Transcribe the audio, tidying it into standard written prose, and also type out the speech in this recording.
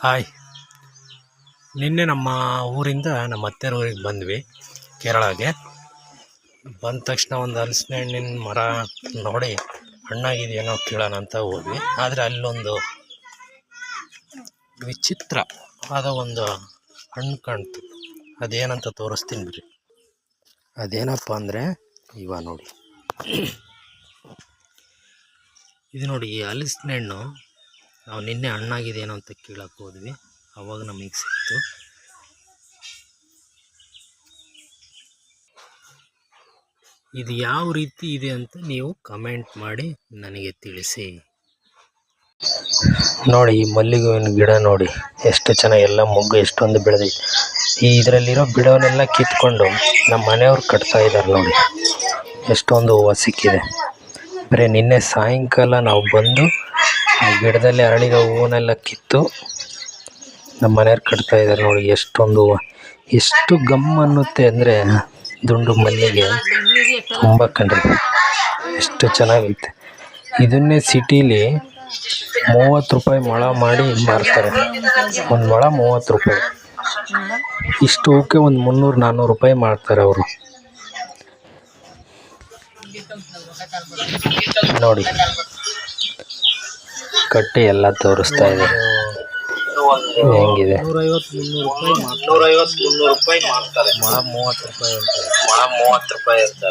Hi, ನಿನ್ನೆ ನಮ್ಮ ಊರಿಂದ ನಮ್ಮ ಅತ್ತೆಯರ ಊರಿಗೆ ಬಂದ್ವಿ ಕೇರಳಗೆ. ಬಂದ ತಕ್ಷಣ ಒಂದು ಹಲಸಿನ ಹಣ್ಣಿನ ಮರ ನೋಡಿ ಹಣ್ಣಾಗಿದೆಯೇನೋ ಕೇಳೋಣ ಅಂತ ಹೋದ್ವಿ. ಆದರೆ ಅಲ್ಲೊಂದು ವಿಚಿತ್ರವಾದ ಒಂದು ಹಣ್ಣು ಕಾಣ್ತು. ಅದೇನಂತ ತೋರಿಸ್ತೀನಿ ಬಿಡಿ. ಅದೇನಪ್ಪ ಅಂದರೆ ಇವಾಗ ನೋಡಿ, ಇದು ನೋಡಿ. ಈ ಹಲಸಿನ ಹಣ್ಣು ನಾವು ನಿನ್ನೆ ಹಣ್ಣಾಗಿದೆಯೇನೋ ಅಂತ ಕೇಳಕ್ಕೆ ಹೋದ್ವಿ. ಅವಾಗ ನಮಗೆ ಸಿಕ್ತು. ಇದು ಯಾವ ರೀತಿ ಇದೆ ಅಂತ ನೀವು ಕಮೆಂಟ್ ಮಾಡಿ ನನಗೆ ತಿಳಿಸಿ. ನೋಡಿ, ಈ ಮಲ್ಲಿಗೆ ಹೂವಿನ ಗಿಡ ನೋಡಿ ಎಷ್ಟು ಚೆನ್ನಾಗಿ, ಎಲ್ಲ ಮೊಗ್ಗು ಎಷ್ಟೊಂದು ಬೆಳೆದೈತೆ. ಈ ಇದರಲ್ಲಿರೋ ಗಿಡವನ್ನೆಲ್ಲ ಕಿತ್ಕೊಂಡು ನಮ್ಮ ಮನೆಯವ್ರು ಕಟ್ತಾ ಇದ್ದಾರೆ ನೋಡಿ. ಎಷ್ಟೊಂದು ಹೂವು ಸಿಕ್ಕಿದೆ. ಬರೀ ನಿನ್ನೆ ಸಾಯಂಕಾಲ ನಾವು ಬಂದು ಆ ಗಿಡದಲ್ಲಿ ಅರಳಿರೋ ಹೂವನ್ನೆಲ್ಲ ಕಿತ್ತು ನಮ್ಮ ಮನೆಯವ್ರು ಕಟ್ತಾ ಇದ್ದಾರೆ ನೋಡಿ. ಎಷ್ಟೊಂದು ಹೂವು, ಎಷ್ಟು ಗಮ್ ಅನ್ನುತ್ತೆ ಅಂದರೆ ದುಂಡು ಮಲ್ಲಿಗೆ ತುಂಬ ಕಂಡ್ರಿ, ಎಷ್ಟು ಚೆನ್ನಾಗೈತೆ. ಇದನ್ನೇ ಸಿಟೀಲಿ 30 ರೂಪಾಯಿ ಮೊಳ ಮಾಡಿ ಮಾರ್ತಾರೆ. ಒಂದು ಮೊಳ 30 ರೂಪಾಯಿ. ಇಷ್ಟು ಹೂಕ್ಕೆ ಒಂದು 300-400 ರೂಪಾಯಿ ಮಾಡ್ತಾರೆ ಅವರು. ನೋಡಿ, ಕಟ್ಟಿ ಎಲ್ಲ ತೋರಿಸ್ತಾ ಇದೆ ಹೆಂಗಿದೆ. 150-300 ರೂಪಾಯಿ ಮಾಡ್ತಾರೆ. ಮೊಳ 30 ರೂಪಾಯಿ ಅಂತ.